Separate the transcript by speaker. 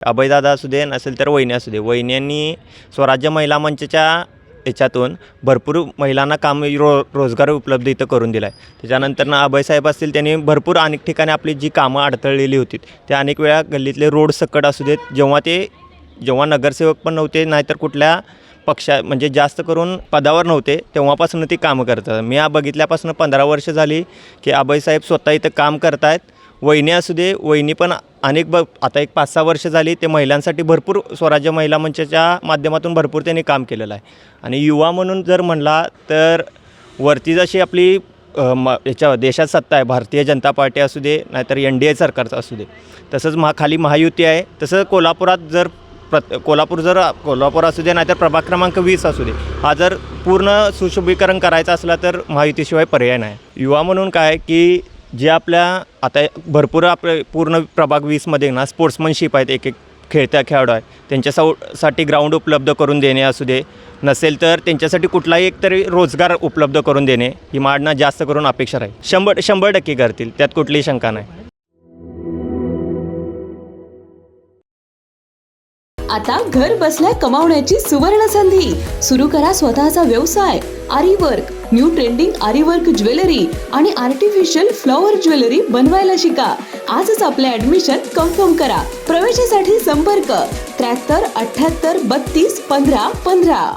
Speaker 1: अभयदादा असू दे नसेल तर वहिनी असू दे, वहिन्यांनी स्वराज्य महिला मंचच्या याच्यातून भरपूर महिलांना रोजगार उपलब्ध इथं करून दिला आहे. त्याच्यानंतर अभयसाहेब असतील, त्यांनी भरपूर अनेक ठिकाणी आपली जी कामं अडथळलेली होती त्या अनेक वेळा गल्लीतले रोड सकट असू देत, जेव्हा नगरसेवक पण नव्हते नाहीतर कुठल्या म्हणजे जास्त करून पदावर नव्हते तेव्हापासून ती कामं करतात. मी बघितल्यापासून 15 वर्ष झाली की अभयसाहेब स्वतः इथं काम करत आहेत. वहिनी असू दे, वहिनी पण आता एक 5-6 वर्ष झाली ते महिलांसाठी भरपूर स्वराज्य महिला मंचाच्या माध्यमातून भरपूर त्यांनी काम केलेलं आहे. आणि युवा म्हणून जर म्हणला तर वरती जशी आपली देशात सत्ता आहे, भारतीय जनता पार्टी असू दे नाहीतर NDA सरकारचं असू दे, तसंच खाली महायुती आहे. तसं कोल्हापूर असू दे नाहीतर प्रभाग क्रमांक 20 असू दे, हा जर पूर्ण सुशोभीकरण करायचा असला तर महायुतीशिवाय पर्याय नाही. युवा म्हणून काय की जे आपल्या आता भरपूर आपले पूर्ण प्रभाग 20मध्ये स्पोर्ट्समनशिप आहेत, एक खेळत्या खेळाडू आहे, त्यांच्यासाठी ग्राउंड उपलब्ध करून देणे असू दे, नसेल तर त्यांच्यासाठी कुठलाही एक तरी रोजगार उपलब्ध करून देणे ही माझ्यानं जास्त करून अपेक्षा राहील. 100% करतील, त्यात कुठलीही शंका नाही.
Speaker 2: आता घर बसल्या कमावण्याची सुवर्ण संधी. सुरू करा स्वतःचा व्यवसाय. आरी वर्क, न्यू ट्रेंडिंग आरी वर्क ज्वेलरी आणि आर्टिफिशियल फ्लॉवर ज्वेलरी बनवायला शिका. आजच आपले ऍडमिशन कन्फर्म करा. प्रवेशासाठी संपर्क 73 78 32 15 15.